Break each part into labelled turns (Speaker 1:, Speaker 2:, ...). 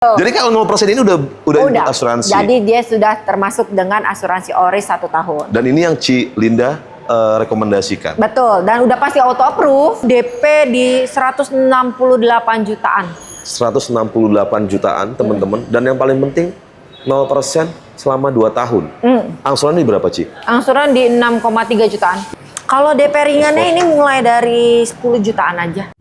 Speaker 1: Jadi kalau 0% ini udah ikut asuransi.
Speaker 2: Jadi dia sudah termasuk dengan asuransi ORIS 1 tahun.
Speaker 1: Dan ini yang Ci Linda rekomendasikan.
Speaker 2: Betul, dan udah pasti auto approve. DP di 168 jutaan.
Speaker 1: 168 jutaan teman-teman. Dan yang paling penting 0% selama 2 tahun. Angsuran ini berapa Ci?
Speaker 2: Angsuran di 6,3 jutaan. Kalau DP ringannya ini mulai dari 10 jutaan aja.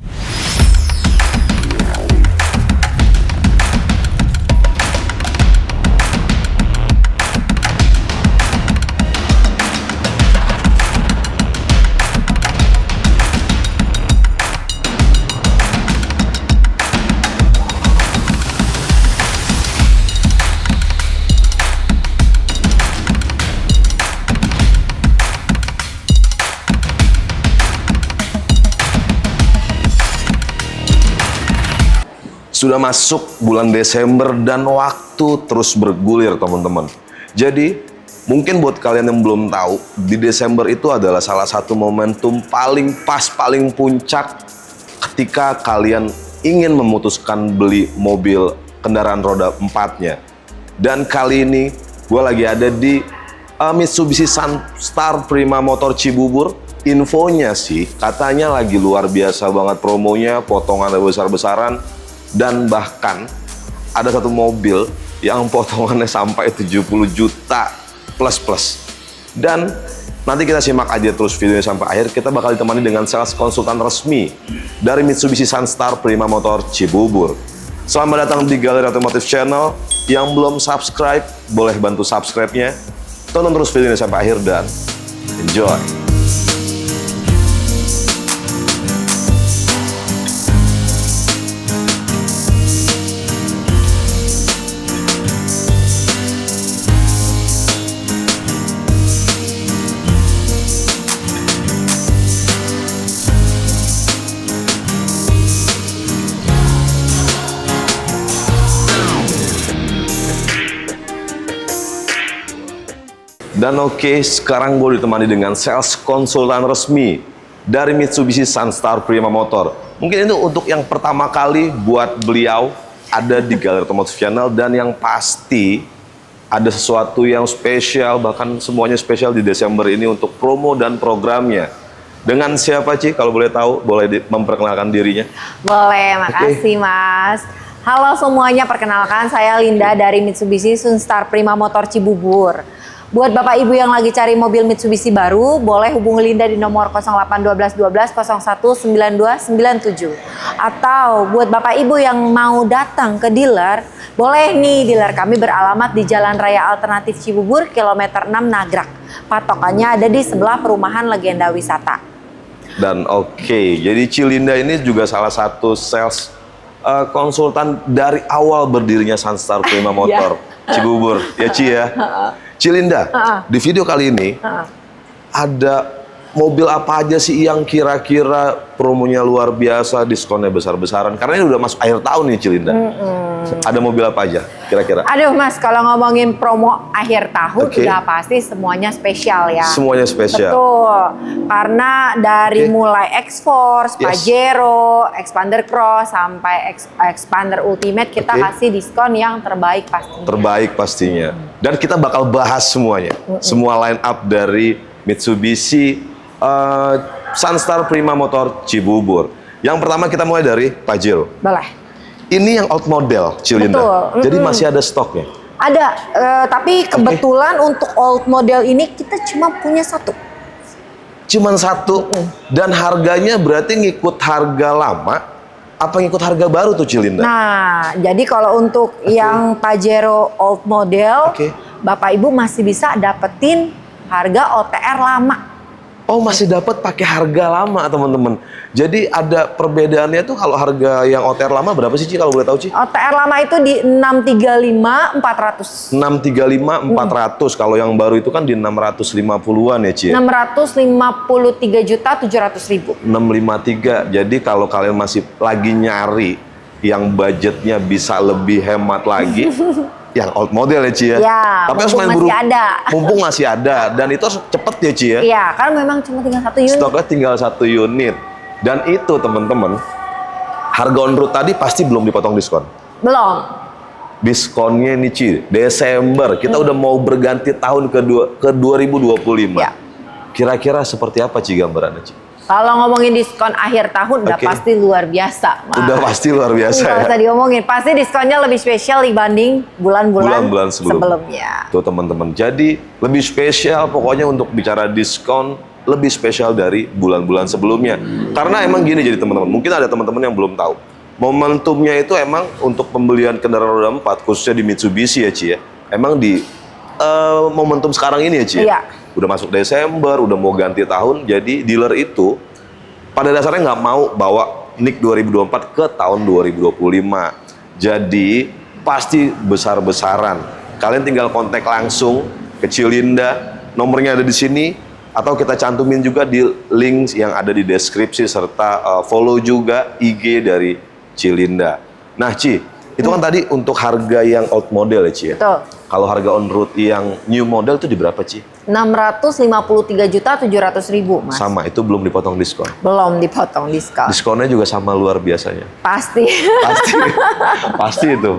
Speaker 1: Sudah masuk bulan Desember dan waktu terus bergulir teman-teman. Jadi mungkin buat kalian yang belum tahu, di Desember itu adalah salah satu momentum paling pas, paling puncak ketika kalian ingin memutuskan beli mobil kendaraan roda 4-nya. Dan kali ini gue lagi ada di Mitsubishi Sunstar Prima Motor Cibubur. Infonya sih katanya lagi luar biasa banget promonya, potongan besar-besaran. Dan bahkan ada satu mobil yang potongannya sampai 70 juta plus. Dan nanti kita simak aja terus videonya sampai akhir. Kita bakal ditemani dengan sales konsultan resmi dari Mitsubishi Sunstar Prima Motor Cibubur. Selamat datang di Galeri Otomotif Channel. Yang belum subscribe, boleh bantu subscribe-nya. Tonton terus videonya sampai akhir dan enjoy. Dan oke, sekarang gue ditemani dengan sales konsultan resmi dari Mitsubishi Sunstar Prima Motor. Mungkin itu untuk yang pertama kali buat beliau ada di Galeri Otomotif Channel, dan yang pasti ada sesuatu yang spesial, bahkan semuanya spesial di Desember ini untuk promo dan programnya. Dengan siapa Ci? Kalau boleh tahu, boleh memperkenalkan dirinya?
Speaker 2: Boleh, makasih Mas. Halo semuanya, perkenalkan saya Linda dari Mitsubishi Sunstar Prima Motor Cibubur. Buat Bapak Ibu yang lagi cari mobil Mitsubishi baru, boleh hubungi Linda di nomor 081212019297. Atau buat Bapak Ibu yang mau datang ke dealer, boleh nih, dealer kami beralamat di Jalan Raya Alternatif Cibubur, kilometer 6 Nagrak. Patokannya ada di sebelah perumahan Legenda Wisata.
Speaker 1: Dan oke, jadi Cilinda ini juga salah satu sales konsultan dari awal berdirinya Sunstar Prima Motor Cibubur, ya Ci ya. Cilinda, di video kali ini ada mobil apa aja sih yang kira-kira promonya luar biasa, diskonnya besar-besaran? Karena ini udah masuk akhir tahun nih Cilinda. Ada mobil apa aja kira-kira?
Speaker 2: Aduh Mas, kalau ngomongin promo akhir tahun udah pasti semuanya spesial ya.
Speaker 1: Semuanya spesial.
Speaker 2: Betul, karena dari mulai X-Force, Pajero, Expander Cross sampai Expander Ultimate kita kasih diskon yang terbaik pastinya. Terbaik
Speaker 1: pastinya. Dan kita bakal bahas semuanya, semua line up dari Mitsubishi Sunstar Prima Motor Cibubur. Yang pertama kita mulai dari Pajero.
Speaker 2: Boleh.
Speaker 1: Ini yang old model, Cilinda.
Speaker 2: Betul.
Speaker 1: Jadi masih ada stoknya?
Speaker 2: Ada, tapi kebetulan untuk old model ini kita cuma punya satu.
Speaker 1: Cuman satu? Dan harganya berarti ngikut harga lama? Apa ngikut harga baru tuh Cilinda?
Speaker 2: Nah, jadi kalau untuk yang Pajero old model, Bapak Ibu masih bisa dapetin harga OTR lama.
Speaker 1: Oh, masih dapat pakai harga lama teman-teman. Jadi ada perbedaannya tuh, kalau harga yang OTR lama berapa sih Ci kalau boleh tahu Ci?
Speaker 2: OTR lama itu di 635.400.
Speaker 1: 635.400. Kalau yang baru itu kan di 650-an ya Ci?
Speaker 2: 653.700.000.
Speaker 1: 653. Jadi kalau kalian masih lagi nyari yang budgetnya bisa lebih hemat lagi, yang old model ya Ci ya?
Speaker 2: Ya,
Speaker 1: tapi harus main
Speaker 2: masih ada.
Speaker 1: Mumpung masih ada, dan itu harus cepet ya Ci ya?
Speaker 2: Iya, karena memang cuma tinggal satu unit.
Speaker 1: Stoknya tinggal satu unit. Dan itu teman-teman, harga on road tadi pasti belum dipotong diskon?
Speaker 2: Belum.
Speaker 1: diskonnya nih Ci, Desember. Kita udah mau berganti tahun ke 2025.
Speaker 2: Ya.
Speaker 1: Kira-kira seperti apa Ci gambarannya Ci?
Speaker 2: Kalau ngomongin diskon akhir tahun udah
Speaker 1: Oke.
Speaker 2: pasti luar biasa, Mas.
Speaker 1: Udah pasti luar biasa
Speaker 2: Nggak
Speaker 1: ya.
Speaker 2: usah diomongin, pasti diskonnya lebih spesial dibanding bulan-bulan
Speaker 1: Bulan-bulan
Speaker 2: sebelumnya.
Speaker 1: Tuh teman-teman. Jadi lebih spesial pokoknya untuk bicara diskon lebih spesial dari bulan-bulan sebelumnya. Karena emang gini jadi teman-teman. Mungkin ada teman-teman yang belum tahu. Momentumnya itu emang untuk pembelian kendaraan roda 4 khususnya di Mitsubishi ya Ci ya. Emang di momentum sekarang ini ya Ci.
Speaker 2: Iya.
Speaker 1: Udah masuk Desember, udah mau ganti tahun. Jadi dealer itu pada dasarnya nggak mau bawa NIK 2024 ke tahun 2025. Jadi pasti besar-besaran. Kalian tinggal kontak langsung ke Cilinda, nomornya ada di sini, atau kita cantumin juga di link yang ada di deskripsi serta follow juga IG dari Cilinda. Nah Ci, itu kan tadi untuk harga yang old model ya Ci ya.
Speaker 2: Betul.
Speaker 1: Kalau harga on road yang new model itu di berapa Ci?
Speaker 2: 653.700.000, Mas.
Speaker 1: Sama, itu belum dipotong diskon.
Speaker 2: Belum dipotong diskon.
Speaker 1: Diskonnya juga sama luar biasanya.
Speaker 2: Pasti.
Speaker 1: Pasti, pasti itu.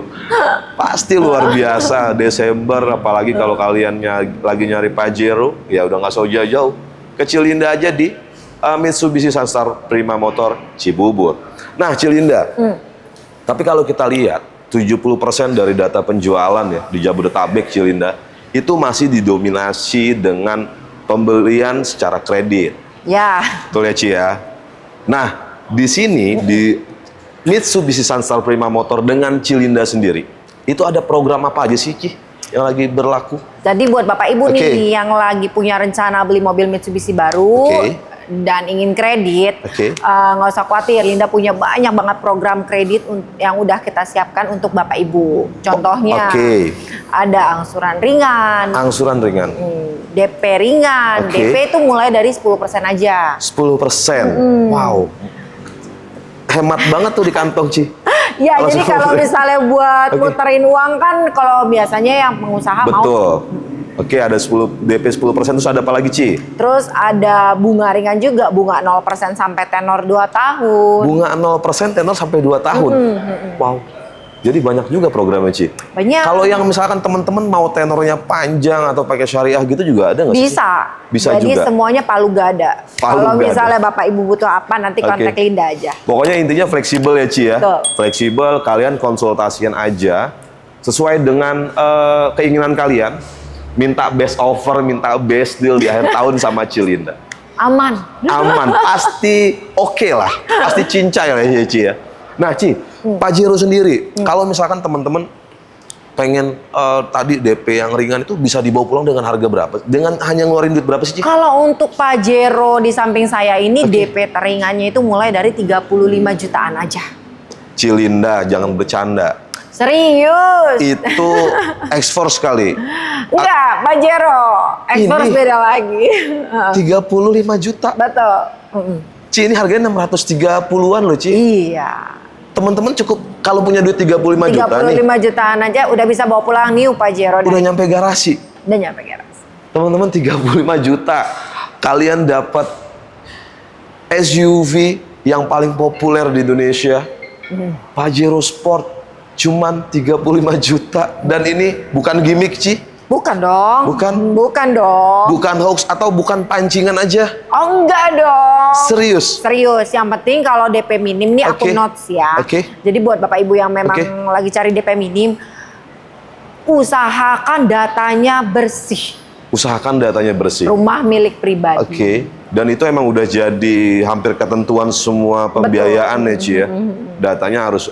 Speaker 1: Pasti luar biasa Desember, apalagi kalau kalian lagi nyari Pajero, ya udah nggak usah jauh-jauh. Ke Cilinda aja di Mitsubishi Sunstar Prima Motor Cibubur. Nah Cilinda, tapi kalau kita lihat 70% dari data penjualan ya di Jabodetabek Cilinda itu masih didominasi dengan pembelian secara kredit.
Speaker 2: Ya.
Speaker 1: Betul ya Ci ya. Nah, di sini di Mitsubishi Sunstar Prima Motor dengan Cilinda sendiri, itu ada program apa aja sih Ci yang lagi berlaku?
Speaker 2: Jadi buat Bapak Ibu nih yang lagi punya rencana beli mobil Mitsubishi baru dan ingin kredit, nggak usah khawatir. Linda punya banyak banget program kredit yang udah kita siapkan untuk Bapak Ibu. Contohnya ada angsuran ringan, DP ringan. DP itu mulai dari 10% aja.
Speaker 1: 10%? Wow. Hemat banget tuh di kantong Ci.
Speaker 2: Ya, jadi kalau misalnya buat muterin uang kan kalau biasanya yang pengusaha mau.
Speaker 1: Betul. Oke, ada DP 10%, terus ada apa lagi Ci?
Speaker 2: Terus ada bunga ringan juga, bunga 0% sampai tenor 2 tahun.
Speaker 1: Bunga 0% tenor sampai 2 tahun? Wow. Jadi banyak juga programnya Ci.
Speaker 2: Banyak.
Speaker 1: Kalau yang misalkan teman-teman mau tenornya panjang atau pakai syariah gitu juga ada nggak sih?
Speaker 2: Bisa.
Speaker 1: Bisa
Speaker 2: jadi
Speaker 1: juga.
Speaker 2: Semuanya palu gada. Kalau misalnya Bapak Ibu butuh apa nanti kontak Linda aja.
Speaker 1: Pokoknya intinya fleksibel ya Ci ya.
Speaker 2: Betul.
Speaker 1: Fleksibel, kalian konsultasikan aja sesuai dengan keinginan kalian. Minta best offer, minta best deal di akhir tahun sama Cilinda.
Speaker 2: Aman.
Speaker 1: Aman, pasti oke lah. Pasti cincai lah ya Ci ya. Nah Ci, Pajero sendiri, kalau misalkan teman-teman pengen tadi DP yang ringan itu bisa dibawa pulang dengan harga berapa? Dengan hanya ngeluarin duit berapa sih Ci?
Speaker 2: Kalau untuk Pajero di samping saya ini DP teringannya itu mulai dari 35 jutaan aja.
Speaker 1: Cilinda, jangan bercanda.
Speaker 2: Serius?
Speaker 1: Itu X-Force kali.
Speaker 2: Enggak, Pajero. X-Force beda lagi.
Speaker 1: 35 juta.
Speaker 2: Betul.
Speaker 1: Ci, ini harganya 630-an loh Ci.
Speaker 2: Iya.
Speaker 1: Teman-teman cukup kalau punya duit 35 juta nih.
Speaker 2: 35 jutaan aja udah bisa bawa pulang new Pajero.
Speaker 1: Udah nyampe garasi.
Speaker 2: Udah nyampe garasi.
Speaker 1: Teman-teman 35 juta. Kalian dapat SUV yang paling populer di Indonesia. Pajero Sport. Cuman 35 juta. Dan ini bukan gimmick Ci.
Speaker 2: Bukan dong. Bukan dong.
Speaker 1: Bukan hoax atau bukan pancingan aja.
Speaker 2: Oh enggak dong.
Speaker 1: Serius?
Speaker 2: Serius. Yang penting kalau DP minim nih aku notes ya. Jadi buat Bapak Ibu yang memang lagi cari DP minim, usahakan datanya bersih.
Speaker 1: Usahakan datanya bersih.
Speaker 2: Rumah milik pribadi.
Speaker 1: Dan itu emang udah jadi hampir ketentuan semua pembiayaan ya Ci ya. Datanya harus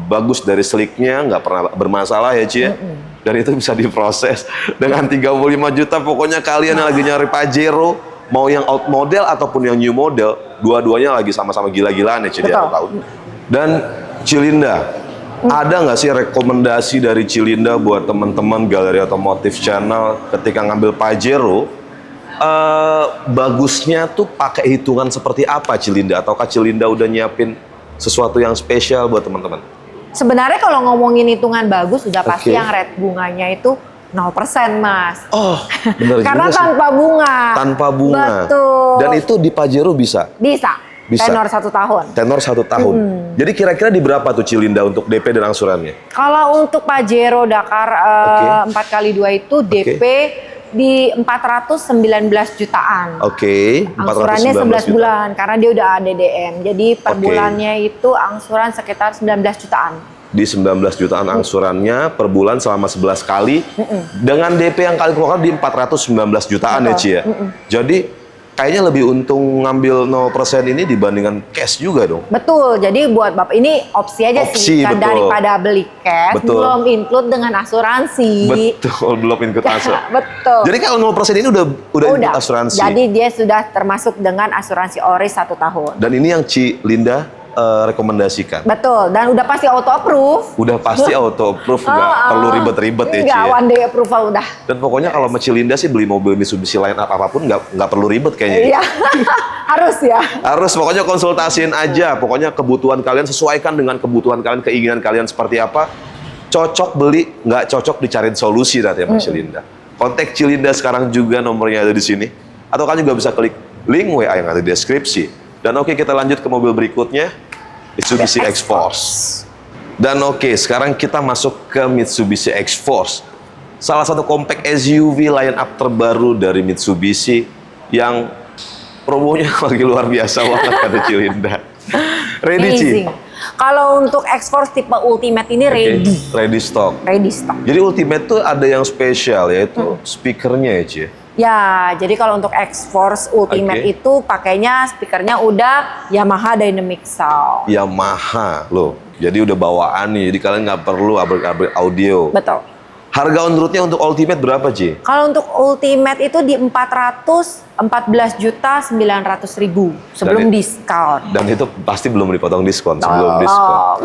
Speaker 1: bagus dari slicknya, nggak pernah bermasalah ya Ci ya. Dan itu bisa diproses dengan 35 juta. Pokoknya kalian yang lagi nyari Pajero, mau yang old model ataupun yang new model, dua-duanya lagi sama-sama gila-gilaan ya Ci di akhir tahun. Dan Cilinda, ada nggak sih rekomendasi dari Cilinda buat teman-teman Galeri Otomotif Channel ketika ngambil Pajero? Bagusnya tuh pakai hitungan seperti apa Cilinda? Ataukah Cilinda udah nyiapin sesuatu yang spesial buat teman-teman?
Speaker 2: Sebenarnya kalau ngomongin hitungan bagus sudah pasti yang rate bunganya itu 0% Mas.
Speaker 1: Oh, benar juga
Speaker 2: Karena
Speaker 1: sih.
Speaker 2: tanpa bunga.
Speaker 1: Tanpa bunga.
Speaker 2: Betul.
Speaker 1: Dan itu di Pajero bisa?
Speaker 2: Bisa.
Speaker 1: Bisa.
Speaker 2: Tenor 1 tahun.
Speaker 1: Tenor 1 tahun. Jadi kira-kira di berapa tuh Cilinda untuk DP dan angsurannya?
Speaker 2: Kalau untuk Pajero Dakar 4x2 itu DP di 419 jutaan.
Speaker 1: Oke.
Speaker 2: Angsurannya 11 bulan karena dia udah ADDM. Jadi per bulannya itu angsuran sekitar 19 jutaan.
Speaker 1: Di 19 jutaan angsurannya per bulan selama 11 kali. Dengan DP yang kali keluar di 419 jutaan ya Ci ya. Jadi kayaknya lebih untung ngambil 0% ini dibandingkan cash juga dong.
Speaker 2: Betul, jadi buat Bapak ini opsi aja sih kan, daripada beli cash, belum include dengan asuransi.
Speaker 1: Betul, belum include asuransi.
Speaker 2: Betul.
Speaker 1: Jadi kalau 0% ini udah include asuransi.
Speaker 2: Jadi dia sudah termasuk dengan asuransi ORIS 1 tahun.
Speaker 1: Dan ini yang Cilinda rekomendasikan.
Speaker 2: Betul, dan udah pasti auto approve.
Speaker 1: Udah pasti auto approve, nggak perlu ribet-ribet ya Ci.
Speaker 2: Nggak, one day approval udah.
Speaker 1: Dan pokoknya kalau sama Cilinda sih beli mobil Mitsubishi line up apapun nggak perlu ribet kayaknya.
Speaker 2: Iya, harus ya.
Speaker 1: Harus, pokoknya konsultasiin aja. Pokoknya kebutuhan kalian sesuaikan dengan kebutuhan kalian, keinginan kalian seperti apa. Cocok beli, nggak cocok dicariin solusi nanti sama Cilinda. Kontak Cilinda sekarang juga, nomornya ada di sini. Atau kalian juga bisa klik link WA yang ada di deskripsi. Dan oke, kita lanjut ke mobil berikutnya, Mitsubishi X-Force. Dan oke, sekarang kita masuk ke Mitsubishi X-Force. Salah satu compact SUV line up terbaru dari Mitsubishi yang promonya lagi luar biasa banget kata Cilinda. Ready Ci?
Speaker 2: Kalau untuk X-Force tipe Ultimate ini ready.
Speaker 1: Ready stock.
Speaker 2: Ready stock.
Speaker 1: Jadi Ultimate tuh ada yang spesial, yaitu speakernya ya Ci?
Speaker 2: Ya, jadi kalau untuk X-Force Ultimate itu pakainya speakernya udah Yamaha Dynamic Sound.
Speaker 1: Yamaha loh, jadi udah bawaan nih, jadi kalian nggak perlu upgrade audio.
Speaker 2: Betul.
Speaker 1: Harga on roadnya untuk Ultimate berapa Ci?
Speaker 2: Kalau untuk Ultimate itu di 414.900.000 sebelum diskon.
Speaker 1: Dan itu pasti belum dipotong diskon, sebelum diskon.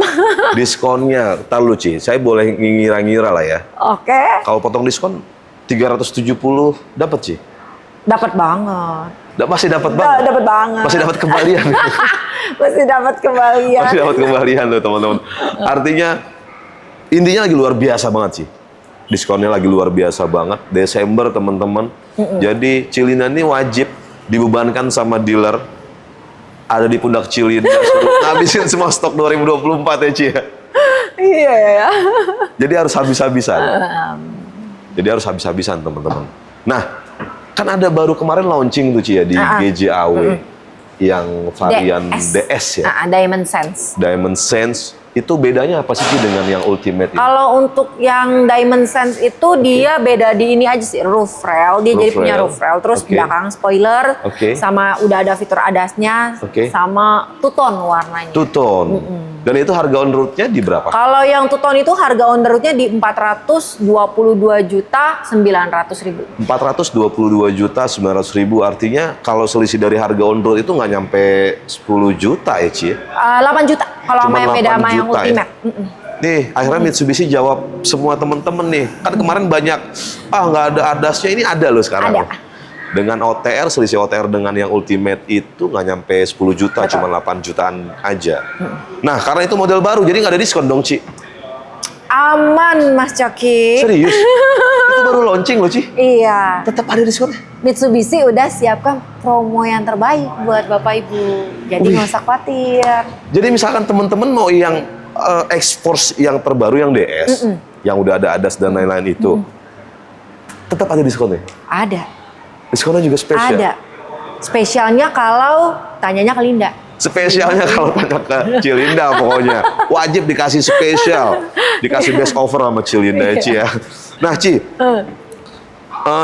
Speaker 1: Diskonnya, ntar lu Ci, saya boleh ngira-ngira lah ya.
Speaker 2: Oke.
Speaker 1: Kalau potong diskon 370 dapat Ci?
Speaker 2: Dapat banget.
Speaker 1: Masih dapat banget.
Speaker 2: Dapat banget.
Speaker 1: Masih dapat kembalian.
Speaker 2: Masih dapat kembalian.
Speaker 1: Masih dapat kembalian loh teman-teman. Artinya intinya lagi luar biasa banget sih. Diskonnya lagi luar biasa banget. Desember teman-teman. Jadi Cilinda ini wajib dibebankan sama dealer. Ada di pundak Cilinda. Suruh ngabisin semua stok 2024 ya Ci ya.
Speaker 2: Iya ya.
Speaker 1: Jadi harus habis-habisan. Jadi harus habis-habisan teman-teman. Nah, kan ada baru kemarin launching tuh Ci ya di GJAW yang varian DS ya.
Speaker 2: Diamond Sense.
Speaker 1: Diamond Sense. Itu bedanya apa sih Ci dengan yang Ultimate ini?
Speaker 2: Kalau untuk yang Diamond Sense itu dia beda di ini aja sih, roof rail. Dia jadi punya roof rail. Terus belakang spoiler, sama udah ada fitur ADAS-nya, sama two-tone warnanya.
Speaker 1: Two-tone. Dan itu harga on road-nya di berapa?
Speaker 2: Kalau yang two-tone itu harga on road-nya di 422.900.000.
Speaker 1: 422.900.000 artinya kalau selisih dari harga on road itu nggak nyampe 10 juta ya Ci?
Speaker 2: 8 juta kalau sama yang beda sama yang Ultimate.
Speaker 1: Ya? Nih, akhirnya Mitsubishi jawab semua temen-temen nih. Kan kemarin banyak, nggak ada ADAS-nya, ini ada loh sekarang.
Speaker 2: Ada.
Speaker 1: Dengan OTR, selisih OTR dengan yang Ultimate itu nggak nyampe 10 juta, cuma 8 jutaan aja. Nah, karena itu model baru, jadi nggak ada diskon dong, Ci?
Speaker 2: Aman, Mas Coki.
Speaker 1: Serius? Itu baru launching loh, Ci?
Speaker 2: Iya.
Speaker 1: Tetap ada diskonnya?
Speaker 2: Mitsubishi udah siapkan promo yang terbaik buat Bapak Ibu. Jadi nggak usah khawatir.
Speaker 1: Jadi misalkan teman-teman mau yang X-Force yang terbaru, yang DS, yang udah ada ADAS dan lain-lain itu, tetap ada diskonnya?
Speaker 2: Ada.
Speaker 1: Diskonnya juga spesial?
Speaker 2: Ada. Spesialnya kalau tanyanya ke Linda.
Speaker 1: Spesialnya kalau tanya ke Cilinda pokoknya. Wajib dikasih spesial. Dikasih best offer sama Cilinda ya Ci ya. Nah Ci,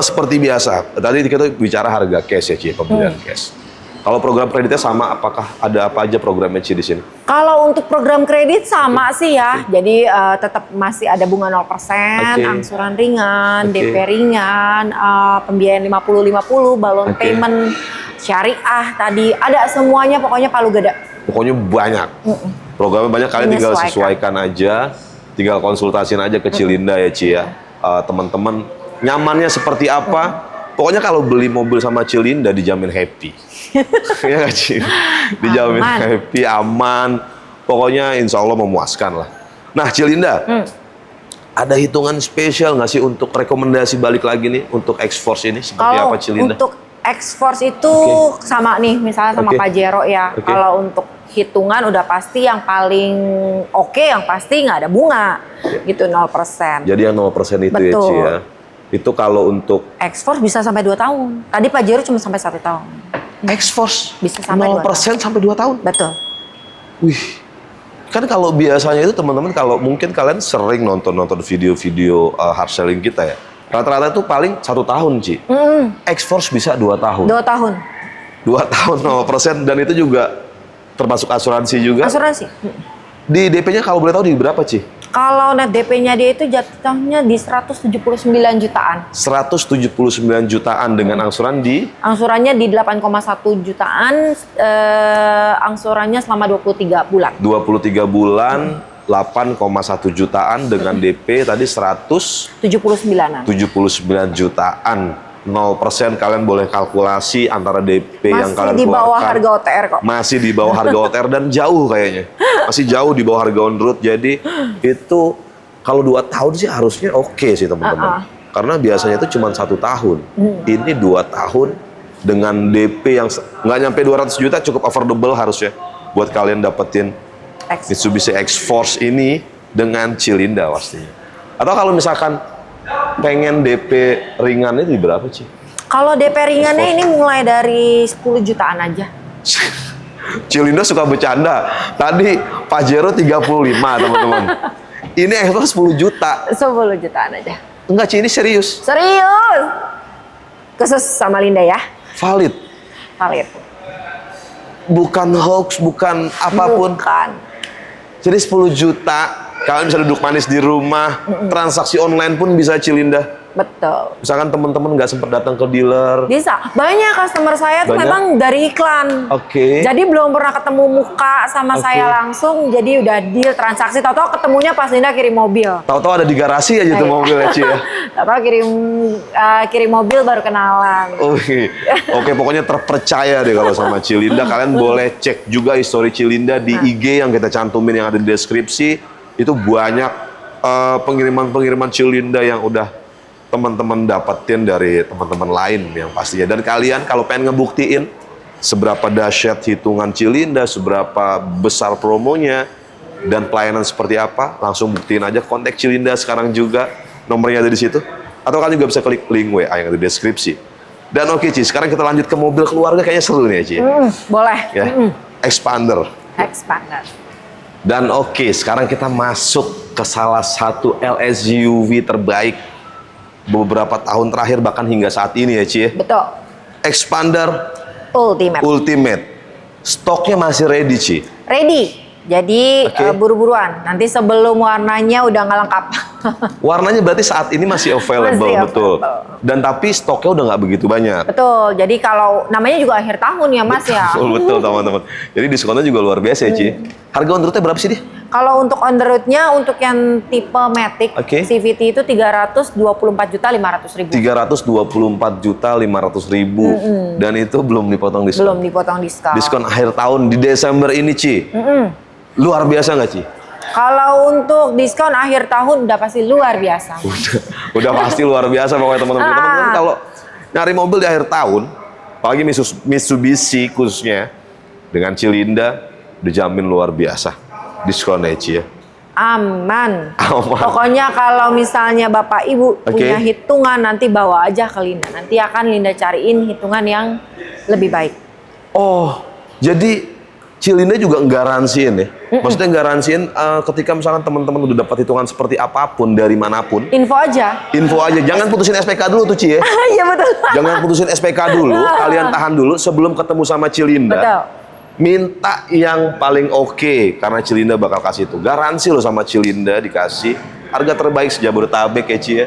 Speaker 1: seperti biasa, tadi kita bicara harga cash ya Ci, pembelian cash. Kalau program kreditnya sama, apakah ada apa aja programnya Ci di sini?
Speaker 2: Kalau untuk program kredit sama sih ya. Jadi tetap masih ada bunga 0%, angsuran ringan, DP ringan, pembiayaan 50-50, balon payment, syariah tadi. Ada semuanya pokoknya palu gada.
Speaker 1: Pokoknya banyak. Programnya banyak, kalian tinggal sesuaikan aja. Tinggal konsultasiin aja ke Cilinda ya Ci ya. Teman-teman nyamannya seperti apa? Pokoknya kalau beli mobil sama Cilinda dijamin happy. Ya nggak Ci? Dijamin happy, aman. Pokoknya insya Allah memuaskan lah. Nah Cilinda, ada hitungan spesial nggak sih untuk rekomendasi balik lagi nih untuk X-Force ini? Seperti apa Cilinda?
Speaker 2: Untuk X-Force itu sama nih, misalnya sama
Speaker 1: Oke.
Speaker 2: Pajero ya.
Speaker 1: Oke.
Speaker 2: Kalau untuk hitungan udah pasti yang paling oke, yang pasti nggak ada bunga. Gitu 0%.
Speaker 1: Jadi yang 0% itu ya
Speaker 2: Betul.
Speaker 1: Ci ya. Itu kalau untuk
Speaker 2: X-Force bisa sampai 2 tahun. Tadi Pajero cuma sampai 1 tahun.
Speaker 1: X-Force
Speaker 2: Bisa sampai
Speaker 1: 0% sampai 2 tahun.
Speaker 2: Betul.
Speaker 1: Wih. Kan kalau biasanya itu teman-teman, kalau mungkin kalian sering nonton video-video hard selling kita ya. Rata-rata itu paling 1 tahun, Ci. X-Force bisa 2 tahun.
Speaker 2: 2 tahun.
Speaker 1: 2 tahun 0% dan itu juga termasuk asuransi juga.
Speaker 2: Asuransi.
Speaker 1: Di DP-nya kalau boleh tahu di berapa, Ci?
Speaker 2: Kalau net DP-nya dia itu jatuhnya di 179 jutaan.
Speaker 1: 179 jutaan dengan angsuran di
Speaker 2: Angsurannya di 8,1 jutaan, angsurannya selama 23 bulan.
Speaker 1: 23 bulan 8,1 jutaan dengan DP tadi
Speaker 2: 79-an.
Speaker 1: 179 jutaan. 0% kalian boleh kalkulasi antara DP yang kalian
Speaker 2: Masih di bawah
Speaker 1: keluarkan.
Speaker 2: harga OTR kok.
Speaker 1: Masih di bawah harga OTR dan jauh kayaknya. Masih jauh di bawah harga on road. Jadi itu kalau 2 tahun sih harusnya oke sih teman-teman. Karena biasanya itu cuma 1 tahun. Ini 2 tahun dengan DP yang nggak nyampe 200 juta cukup affordable harusnya buat kalian dapetin Mitsubishi X-Force ini dengan Cilinda pastinya. Atau kalau misalkan pengen DP ringan itu berapa, Ci?
Speaker 2: Kalau DP ringannya ini mulai dari 10 jutaan aja.
Speaker 1: Cilinda suka bercanda. Tadi Pajero 35, teman-teman. Ini X-Force 10 juta.
Speaker 2: 10 jutaan aja.
Speaker 1: Enggak, Ci, ini serius.
Speaker 2: Serius? Khusus sama Linda ya?
Speaker 1: Valid.
Speaker 2: Valid.
Speaker 1: Bukan hoax, bukan apapun.
Speaker 2: Bukan.
Speaker 1: Jadi 10 juta, kalian bisa duduk manis di rumah, transaksi online pun bisa Cilinda.
Speaker 2: Betul.
Speaker 1: Misalkan teman-teman nggak sempat datang ke dealer.
Speaker 2: Bisa. Banyak customer saya tuh
Speaker 1: Banyak?
Speaker 2: memang dari iklan.
Speaker 1: Oke.
Speaker 2: Jadi belum pernah ketemu muka sama
Speaker 1: Oke.
Speaker 2: saya langsung, jadi udah deal transaksi. Tahu-tahu ketemunya pas Linda kirim mobil.
Speaker 1: Tahu-tahu ada di garasi aja tuh
Speaker 2: Iya.
Speaker 1: mobilnya, Ci ya.
Speaker 2: Tahu-tahu kirim mobil baru kenalan.
Speaker 1: Oke, pokoknya terpercaya deh kalau sama Cilinda. Kalian boleh cek juga histori Cilinda di IG yang kita cantumin yang ada di deskripsi. Itu banyak pengiriman-pengiriman Cilinda yang udah teman-teman dapetin dari teman-teman lain yang pastinya. Dan kalian kalau pengen ngebuktiin seberapa dahsyat hitungan Cilinda, seberapa besar promonya, dan pelayanan seperti apa, langsung buktiin aja, kontak Cilinda sekarang juga. Nomornya ada di situ. Atau kalian juga bisa klik link WA yang ada di deskripsi. Dan oke, Ci, sekarang kita lanjut ke mobil keluarga, kayaknya seru nih ya, Ci.
Speaker 2: Boleh.
Speaker 1: Ya, Expander.
Speaker 2: Expander.
Speaker 1: Dan oke, sekarang kita masuk ke salah satu LSUV terbaik beberapa tahun terakhir, bahkan hingga saat ini ya, Ci.
Speaker 2: Betul.
Speaker 1: Expander
Speaker 2: Ultimate.
Speaker 1: Ultimate. Stoknya masih ready, Ci.
Speaker 2: Ready. Jadi
Speaker 1: Oke.
Speaker 2: buru-buruan. Nanti sebelum warnanya udah nggak lengkap.
Speaker 1: Warnanya berarti saat ini masih available,
Speaker 2: Masih
Speaker 1: betul.
Speaker 2: available.
Speaker 1: Dan tapi stoknya udah nggak begitu banyak.
Speaker 2: Betul. Jadi kalau namanya juga akhir tahun ya Mas ya.
Speaker 1: Betul, teman-teman. Jadi diskonnya juga luar biasa ya, Ci. Harga on road-nya berapa sih, dia?
Speaker 2: Kalau untuk on the road-nya, untuk yang tipe Matic,
Speaker 1: Oke.
Speaker 2: CVT itu 324.500.000.
Speaker 1: 324.500.000 dan itu belum dipotong diskon.
Speaker 2: Belum dipotong diskon.
Speaker 1: Diskon akhir tahun di Desember ini, Ci. Luar biasa nggak, Ci?
Speaker 2: Kalau untuk diskon akhir tahun udah pasti luar biasa.
Speaker 1: Udah pasti luar biasa pokoknya teman-teman. Teman-teman kalau nyari mobil di akhir tahun, apalagi Mitsubishi khususnya dengan Cilinda, dijamin luar biasa diskonnya, Ci ya.
Speaker 2: Aman.
Speaker 1: Aman.
Speaker 2: Pokoknya kalau misalnya Bapak Ibu
Speaker 1: Oke.
Speaker 2: punya hitungan, nanti bawa aja ke Linda. Nanti akan Linda cariin hitungan yang lebih baik.
Speaker 1: Oh, jadi Cilinda juga nggaransiin ya? Maksudnya nggaransiin ketika misalkan teman-teman udah dapat hitungan seperti apapun dari manapun,
Speaker 2: Info aja.
Speaker 1: info aja. Jangan putusin SPK dulu tuh, Ci ya.
Speaker 2: Iya betul.
Speaker 1: Jangan putusin SPK dulu, kalian tahan dulu sebelum ketemu sama Cilinda.
Speaker 2: Betul.
Speaker 1: Minta yang paling oke, karena Cilinda bakal kasih itu. Garansi loh sama Cilinda dikasih. Harga terbaik sejabodetabek ya, Ci ya.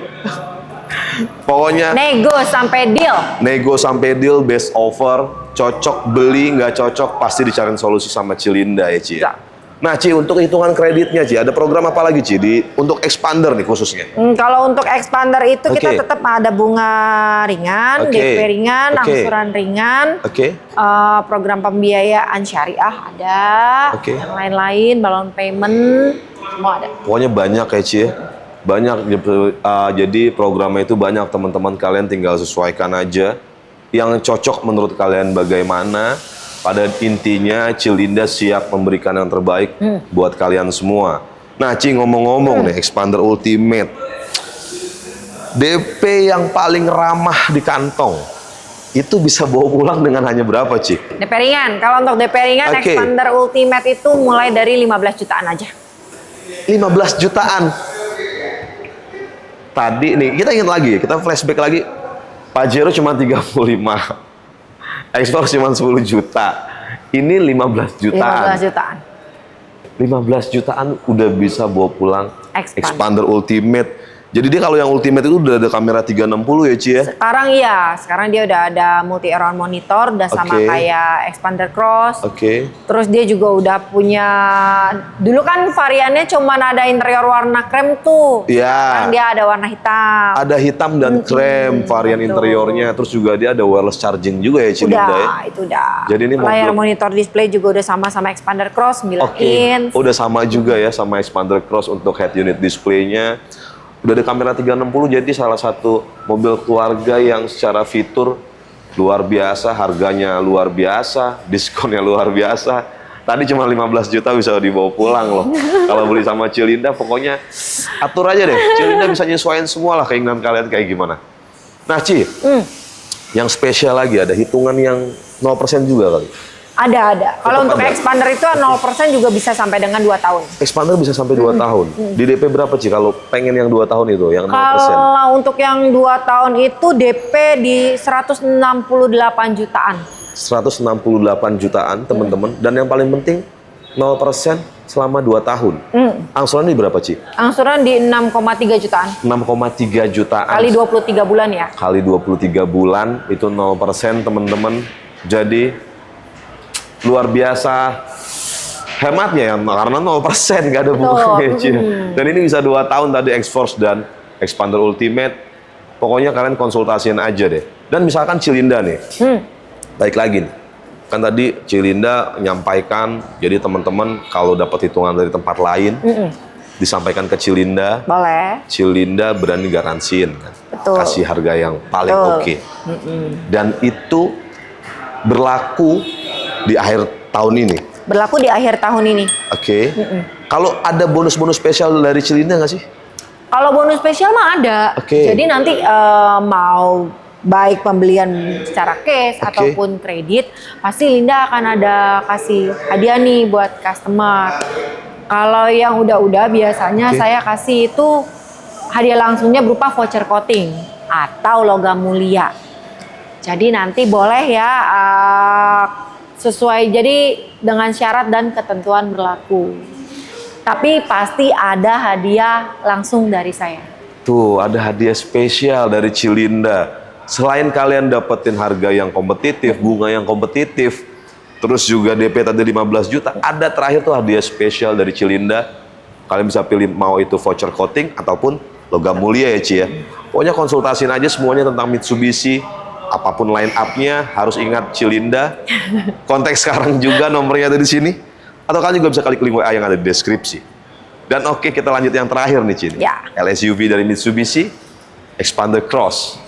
Speaker 1: Pokoknya
Speaker 2: Nego sampai deal.
Speaker 1: nego sampai deal, best offer, cocok beli, nggak cocok pasti dicariin solusi sama Cilinda ya, Ci.
Speaker 2: Ya.
Speaker 1: Nah, Ci, untuk hitungan kreditnya, Ci, ada program apa lagi, Ci, untuk Expander nih khususnya?
Speaker 2: Kalau untuk expander itu
Speaker 1: Oke.
Speaker 2: kita tetap ada bunga ringan,
Speaker 1: Oke.
Speaker 2: DP ringan,
Speaker 1: Oke.
Speaker 2: angsuran ringan,
Speaker 1: Oke.
Speaker 2: program pembiayaan syariah ada,
Speaker 1: Oke.
Speaker 2: yang lain-lain, balon payment, semua ada.
Speaker 1: Pokoknya banyak ya, Ci. Banyak, jadi programnya itu banyak, teman-teman, kalian tinggal sesuaikan aja yang cocok menurut kalian bagaimana. Pada intinya Cilinda siap memberikan yang terbaik buat kalian semua. Nah Ci, ngomong-ngomong nih, Expander Ultimate, DP yang paling ramah di kantong itu bisa bawa pulang dengan hanya berapa Ci?
Speaker 2: DP ringan. Kalau untuk DP ringan,
Speaker 1: Oke.
Speaker 2: Expander Ultimate itu mulai dari 15 jutaan aja.
Speaker 1: 15 jutaan. Tadi nih, kita ingat lagi, kita flashback lagi. Pajero cuma 35. Explore cuma 10 juta. Ini 15 jutaan.
Speaker 2: 15 jutaan.
Speaker 1: 15 jutaan udah bisa bawa pulang
Speaker 2: Expander.
Speaker 1: Expander Ultimate. Jadi dia kalau yang Ultimate itu udah ada kamera 360 ya Ci ya?
Speaker 2: Sekarang iya, sekarang dia udah ada multi around monitor, udah sama
Speaker 1: Oke.
Speaker 2: kayak Expander Cross.
Speaker 1: Oke.
Speaker 2: Terus dia juga udah punya, dulu kan variannya cuman ada interior warna krem tuh.
Speaker 1: Iya.
Speaker 2: Sekarang dia ada warna hitam.
Speaker 1: Ada hitam dan krem varian
Speaker 2: betul.
Speaker 1: interiornya. Terus juga dia ada wireless charging juga ya Ci Linda ya?
Speaker 2: Udah, itu udah.
Speaker 1: Jadi ini
Speaker 2: layar
Speaker 1: mobil-
Speaker 2: monitor display juga udah sama Expander Cross 9
Speaker 1: Oke,
Speaker 2: inch.
Speaker 1: udah sama juga ya sama Expander Cross untuk head unit display-nya. Udah ada kamera 360, jadi salah satu mobil keluarga yang secara fitur luar biasa, harganya luar biasa, diskonnya luar biasa. Tadi cuma 15 juta bisa dibawa pulang loh. Kalau beli sama Cilinda, pokoknya atur aja deh. Cilinda bisa nyesuaiin semua lah keinginan kalian kayak gimana. Nah Ci, yang spesial lagi ada hitungan yang 0% juga kali.
Speaker 2: Ada. Kalau
Speaker 1: Tetap
Speaker 2: untuk
Speaker 1: ada.
Speaker 2: Expander itu 0% juga bisa sampai dengan 2 tahun.
Speaker 1: Expander bisa sampai 2 tahun. Di DP berapa Ci kalau pengen yang 2 tahun itu, yang 0%?
Speaker 2: Kalau untuk yang 2 tahun itu DP di 168 jutaan.
Speaker 1: 168 jutaan teman-teman. Dan yang paling penting 0% selama 2 tahun. Angsuran ini berapa Ci?
Speaker 2: Angsuran di 6,3 jutaan.
Speaker 1: 6,3 jutaan.
Speaker 2: Kali 23 bulan ya.
Speaker 1: Kali 23 bulan itu 0% teman-teman. Jadi luar biasa hematnya ya, karena 0% nggak ada bunganya Ci. Dan ini bisa 2 tahun tadi X-Force dan Expander Ultimate. Pokoknya kalian konsultasiin aja deh. Dan misalkan Cilinda nih, baik lagi nih. Kan tadi Cilinda menyampaikan, jadi teman-teman kalau dapat hitungan dari tempat lain, disampaikan ke Cilinda,
Speaker 2: Boleh.
Speaker 1: Cilinda berani garansiin kan,
Speaker 2: Betul.
Speaker 1: kasih harga yang paling
Speaker 2: Betul.
Speaker 1: oke. Dan itu berlaku di akhir tahun ini.
Speaker 2: Berlaku di akhir tahun ini.
Speaker 1: Oke. Kalau ada bonus-bonus spesial dari Cilinda nggak sih?
Speaker 2: Kalau bonus spesial mah ada.
Speaker 1: Oke.
Speaker 2: Jadi nanti mau baik pembelian secara cash
Speaker 1: Oke.
Speaker 2: ataupun kredit, pasti Linda akan ada kasih hadiah nih buat customer. Kalau yang udah biasanya
Speaker 1: Oke.
Speaker 2: saya kasih itu hadiah langsungnya berupa voucher coating atau logam mulia. Jadi nanti boleh ya sesuai, jadi dengan syarat dan ketentuan berlaku. Tapi pasti ada hadiah langsung dari saya.
Speaker 1: Tuh, ada hadiah spesial dari Cilinda. Selain kalian dapetin harga yang kompetitif, bunga yang kompetitif, terus juga DP tadi 15 juta, ada terakhir tuh hadiah spesial dari Cilinda. Kalian bisa pilih mau itu voucher coating ataupun logam mulia ya Ci ya. Pokoknya konsultasiin aja semuanya tentang Mitsubishi. Apapun line up-nya harus ingat Cilinda. Kontak sekarang juga nomornya ada di sini. Atau kalian juga bisa klik link WA yang ada di deskripsi. Dan oke, kita lanjut yang terakhir nih Ci.
Speaker 2: Ya.
Speaker 1: LSUV dari Mitsubishi, Expander Cross.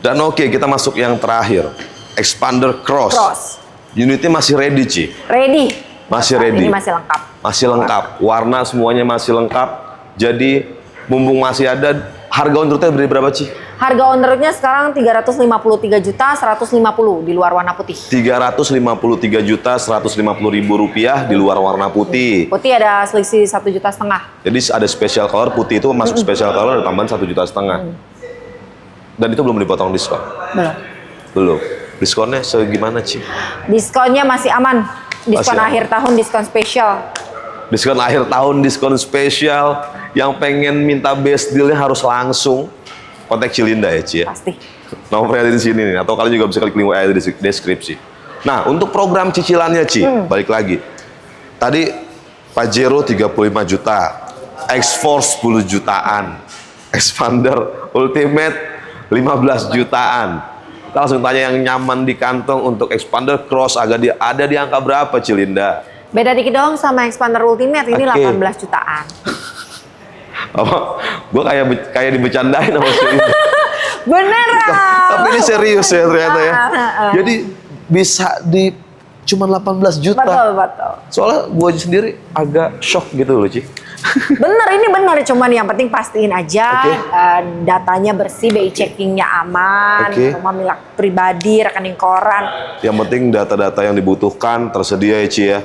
Speaker 1: Dan oke, kita masuk yang terakhir, Expander Cross.
Speaker 2: Cross.
Speaker 1: Unitnya masih ready Ci.
Speaker 2: Ready.
Speaker 1: Masih
Speaker 2: Saat
Speaker 1: ready.
Speaker 2: Ini masih lengkap.
Speaker 1: Masih lengkap. Warna semuanya masih lengkap. Jadi mumpung masih ada, harga on road-nya beri berapa Ci?
Speaker 2: Harga on road-nya sekarang 353 juta 150 di luar warna putih.
Speaker 1: 353 juta 150 ribu rupiah di luar warna putih.
Speaker 2: Putih ada selisih 1,5 juta.
Speaker 1: Jadi ada special color, putih itu masuk special color ada tambahan 1,5 juta. Dan itu belum dipotong diskon.
Speaker 2: Belum.
Speaker 1: Belum. Diskonnya segimana Ci?
Speaker 2: Diskonnya masih aman. Diskon
Speaker 1: Masih aman.
Speaker 2: akhir tahun, diskon spesial.
Speaker 1: Diskon akhir tahun, diskon spesial. Yang pengen minta best deal-nya harus langsung kontak Cilinda ya Ci ya.
Speaker 2: Pasti.
Speaker 1: Nomornya ada di sini nih, atau kalian juga bisa klik link WA di deskripsi. Nah, untuk program cicilannya Ci, balik lagi. Tadi Pajero 35 juta, X-Force 10 jutaan, Expander Ultimate 15 jutaan. Kita langsung tanya yang nyaman di kantong untuk Expander Cross ada di angka berapa Cilinda?
Speaker 2: Beda dikit dong sama Expander Ultimate, ini
Speaker 1: Oke.
Speaker 2: 18 jutaan.
Speaker 1: Apa? Gue kayak dibecandain sama Cilinda.
Speaker 2: Beneran.
Speaker 1: Tapi ini serius ya ternyata ya. Jadi bisa di cuma 18 juta.
Speaker 2: Betul.
Speaker 1: Soalnya gue sendiri agak shock gitu loh, Ci.
Speaker 2: Bener, ini bener. Cuman yang penting pastiin aja
Speaker 1: Oke.
Speaker 2: datanya bersih, BI checkingnya aman,
Speaker 1: Oke.
Speaker 2: rumah milik pribadi, rekening koran.
Speaker 1: Yang penting data-data yang dibutuhkan tersedia ya, Ci ya.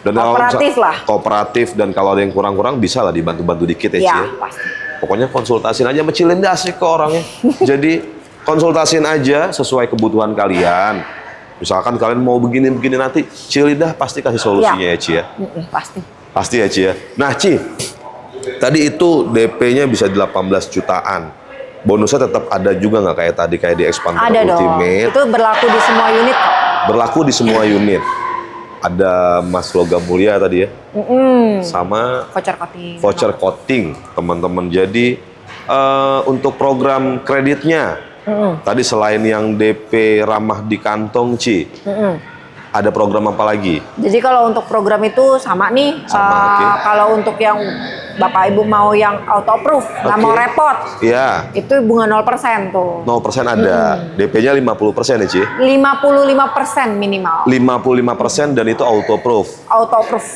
Speaker 1: Dan kalau
Speaker 2: Kooperatif lah.
Speaker 1: Kooperatif, dan kalau ada yang kurang-kurang bisa lah dibantu-bantu dikit ya, Ci
Speaker 2: Ya,
Speaker 1: ya.
Speaker 2: pasti.
Speaker 1: Pokoknya konsultasin aja sama Cilinda, asik kok orangnya. Jadi konsultasin aja sesuai kebutuhan kalian. Misalkan kalian mau begini-begini nanti, Cilinda pasti kasih solusinya ya, Ci ya.
Speaker 2: Pasti.
Speaker 1: Pasti ya, Ci ya. Nah, Ci, tadi itu DP-nya bisa 18 jutaan. Bonusnya tetap ada juga nggak kayak tadi, kayak di Expander
Speaker 2: Ada dong.
Speaker 1: Ultimate?
Speaker 2: Itu berlaku di semua unit kok.
Speaker 1: Berlaku di semua unit. Ada Mas Logam Mulia tadi ya. Sama
Speaker 2: Voucher coating.
Speaker 1: voucher coating, teman-teman. Jadi untuk program kreditnya, tadi selain yang DP ramah di kantong, Ci, ada program apa lagi?
Speaker 2: Jadi kalau untuk program itu sama nih.
Speaker 1: Sama, oke.
Speaker 2: Kalau untuk yang Bapak Ibu mau yang auto approve, nggak
Speaker 1: Oke.
Speaker 2: mau repot,
Speaker 1: Ya,
Speaker 2: itu bunga 0% tuh.
Speaker 1: 0% ada. DP-nya 50% ya, Ci?
Speaker 2: 55% minimal.
Speaker 1: 55% dan itu auto approve.
Speaker 2: Auto approve.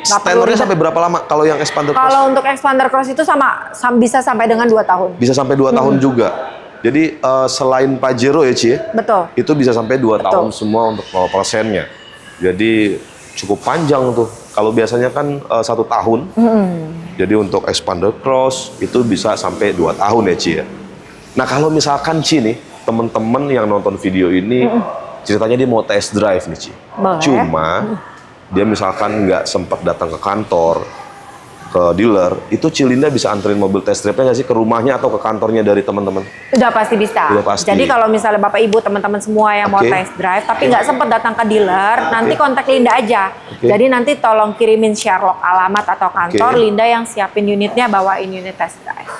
Speaker 2: Nggak perlu
Speaker 1: Tenornya
Speaker 2: ribet.
Speaker 1: sampai berapa lama kalau yang Expander Cross?
Speaker 2: Kalau untuk Expander Cross itu bisa sampai dengan 2 tahun.
Speaker 1: Bisa sampai 2 tahun juga. Jadi selain Pajero ya, Ci,
Speaker 2: Betul.
Speaker 1: itu bisa sampai 2
Speaker 2: Betul.
Speaker 1: tahun semua untuk 0%-nya. Jadi cukup panjang tuh. Kalau biasanya kan 1 tahun. Jadi untuk Expander Cross itu bisa sampai 2 tahun ya, Ci ya. Nah, kalau misalkan Ci nih, temen-temen yang nonton video ini ceritanya dia mau test drive nih, Ci.
Speaker 2: Boleh.
Speaker 1: Cuma dia misalkan nggak sempat datang ke kantor, ke dealer, itu Cilinda bisa anterin mobil test drive-nya nggak sih ke rumahnya atau ke kantornya dari teman-teman?
Speaker 2: Udah pasti bisa.
Speaker 1: Udah pasti.
Speaker 2: Jadi kalau misalnya Bapak Ibu teman-teman semua yang mau
Speaker 1: Oke.
Speaker 2: test drive tapi nggak sempat datang ke dealer, nanti kontak Linda aja.
Speaker 1: Oke.
Speaker 2: Jadi nanti tolong kirimin Sherlock alamat atau kantor,
Speaker 1: Oke.
Speaker 2: Linda yang siapin unitnya, bawain unit test drive.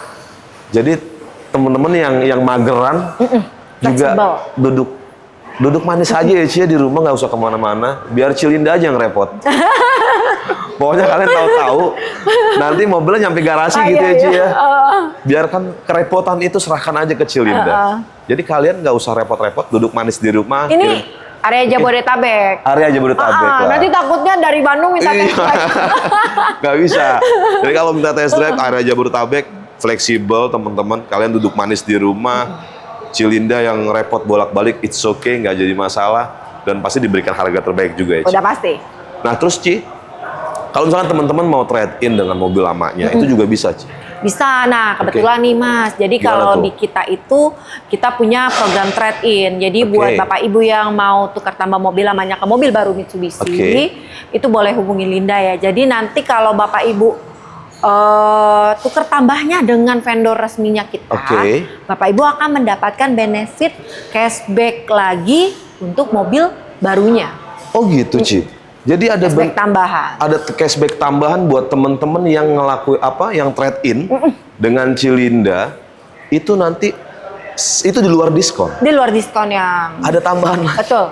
Speaker 1: Jadi teman-teman yang mageran juga
Speaker 2: fleksibel.
Speaker 1: duduk manis aja ya, Ci, di rumah, nggak usah kemana-mana, biar Cilinda aja yang repot. Pokoknya kalian tahu-tahu nanti mobilnya nyampe garasi gitu ya, Ci ya. Biarkan kerepotan itu serahkan aja ke Cilinda. Jadi kalian nggak usah repot-repot, duduk manis di rumah.
Speaker 2: Ini area Jabodetabek.
Speaker 1: Area Jabodetabek lah.
Speaker 2: Nanti takutnya dari Bandung minta
Speaker 1: Iya.
Speaker 2: test drive.
Speaker 1: Nggak bisa. Jadi kalau minta test drive area Jabodetabek, fleksibel teman-teman. Kalian duduk manis di rumah. Cilinda yang repot bolak-balik, it's okay, nggak jadi masalah. Dan pasti diberikan harga terbaik juga ya, Ci.
Speaker 2: Udah pasti.
Speaker 1: Nah terus, Ci, kalau misalkan teman-teman mau trade-in dengan mobil lamanya, itu juga bisa, Ci.
Speaker 2: Bisa. Nah, kebetulan nih Mas. Jadi
Speaker 1: Gimana
Speaker 2: kalau
Speaker 1: tuh?
Speaker 2: di kita itu kita punya program trade-in. Jadi
Speaker 1: Oke.
Speaker 2: buat Bapak Ibu yang mau tukar tambah mobil lamanya ke mobil baru Mitsubishi,
Speaker 1: Oke.
Speaker 2: itu boleh hubungi Linda ya. Jadi nanti kalau Bapak Ibu tukar tambahnya dengan vendor resminya kita,
Speaker 1: Oke.
Speaker 2: Bapak Ibu akan mendapatkan benefit cashback lagi untuk mobil barunya.
Speaker 1: Oh gitu, Ci. Jadi ada
Speaker 2: Cashback tambahan.
Speaker 1: ada cashback tambahan buat teman-teman yang yang trade-in dengan Cilinda, itu nanti itu di luar diskon.
Speaker 2: Di luar diskon yang
Speaker 1: Ada tambahan lagi.
Speaker 2: betul.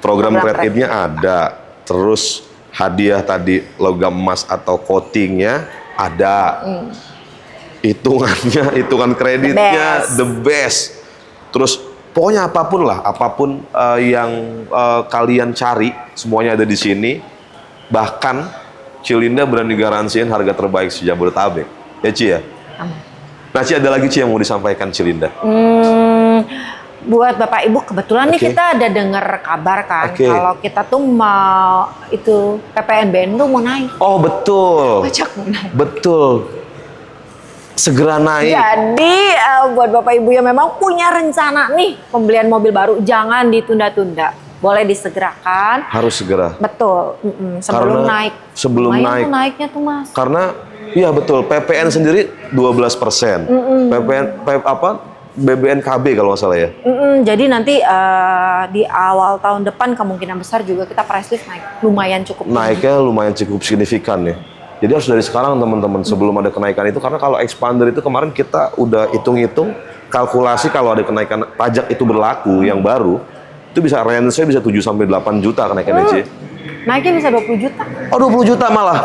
Speaker 1: Program
Speaker 2: Program
Speaker 1: trade-in-nya ada. Terus hadiah tadi logam emas atau coatingnya ada. Hitungan kreditnya the best. Terus pokoknya apapun lah, apapun yang kalian cari, semuanya ada di sini. Bahkan Cilinda berani garansiin harga terbaik se-Jabodetabek. Ya, Ci ya? Nah, Ci, ada lagi, Ci, yang mau disampaikan Cilinda?
Speaker 2: Buat Bapak Ibu, kebetulan nih
Speaker 1: Oke.
Speaker 2: kita ada dengar kabar kan,
Speaker 1: Oke.
Speaker 2: kalau kita tuh mau itu PPNBM tuh mau naik.
Speaker 1: Oh, betul.
Speaker 2: Pajak mau naik.
Speaker 1: Betul. Segera naik.
Speaker 2: Jadi buat Bapak Ibu yang memang punya rencana nih pembelian mobil baru, jangan ditunda-tunda. Boleh disegerakan.
Speaker 1: Harus segera.
Speaker 2: Betul. Sebelum
Speaker 1: Karena
Speaker 2: naik.
Speaker 1: sebelum
Speaker 2: Lumayan
Speaker 1: naik.
Speaker 2: tuh naiknya tuh Mas.
Speaker 1: Karena iya betul, PPN sendiri 12%. BBNKB kalau nggak salah ya.
Speaker 2: Jadi nanti di awal tahun depan kemungkinan besar juga kita price list naik. Lumayan cukup.
Speaker 1: Naiknya lumayan cukup signifikan ya. Jadi harus dari sekarang teman-teman sebelum ada kenaikan itu, karena kalau Expander itu kemarin kita udah hitung-hitung kalkulasi kalau ada kenaikan pajak itu berlaku yang baru, itu bisa range-nya bisa 7 sampai 8 juta kenaikannya, Ci.
Speaker 2: Naiknya bisa 20 juta.
Speaker 1: Oh, 20 juta malah.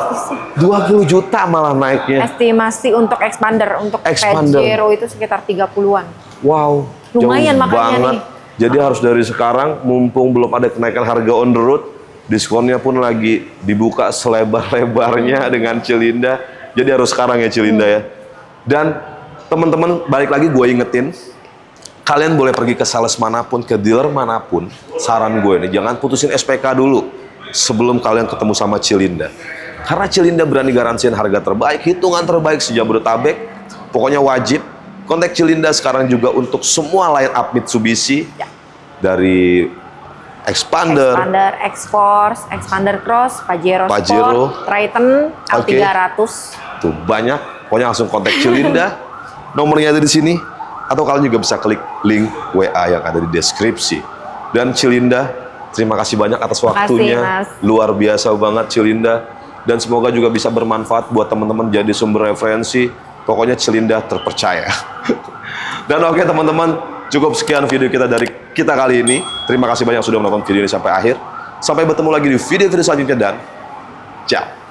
Speaker 1: 20 juta malah naiknya.
Speaker 2: Estimasi untuk Expander, untuk
Speaker 1: Expander.
Speaker 2: Pajero itu sekitar 30-an.
Speaker 1: Wow,
Speaker 2: Lumayan
Speaker 1: jauh
Speaker 2: makanya
Speaker 1: banget.
Speaker 2: nih.
Speaker 1: Jadi harus dari sekarang, mumpung belum ada kenaikan harga on the road, diskonnya pun lagi dibuka selebar-lebarnya dengan Cilinda. Jadi harus sekarang ya Cilinda ya. Dan teman-teman, balik lagi gue ingetin, kalian boleh pergi ke sales manapun, ke dealer manapun. Saran gue nih, jangan putusin SPK dulu sebelum kalian ketemu sama Cilinda. Karena Cilinda berani garansiin harga terbaik, hitungan terbaik se-Jabodetabek. Pokoknya wajib kontak Cilinda sekarang juga untuk semua line up Mitsubishi.
Speaker 2: Ya.
Speaker 1: Dari Expander,
Speaker 2: X-Force, Expander Cross, Pajero
Speaker 1: Pajero.
Speaker 2: Sport, Triton,
Speaker 1: Oke.
Speaker 2: L300.
Speaker 1: tuh banyak. Pokoknya langsung kontak Cilinda. Nomornya ada di sini. Atau kalian juga bisa klik link WA yang ada di deskripsi. Dan Cilinda, terima kasih banyak atas waktunya.
Speaker 2: Mas.
Speaker 1: Luar biasa banget Cilinda. Dan semoga juga bisa bermanfaat buat teman-teman jadi sumber referensi. Pokoknya Cilinda terpercaya. Dan oke teman-teman, cukup sekian video kita dari kita kali ini. Terima kasih banyak sudah menonton video ini sampai akhir. Sampai bertemu lagi di video-video selanjutnya dan ciao.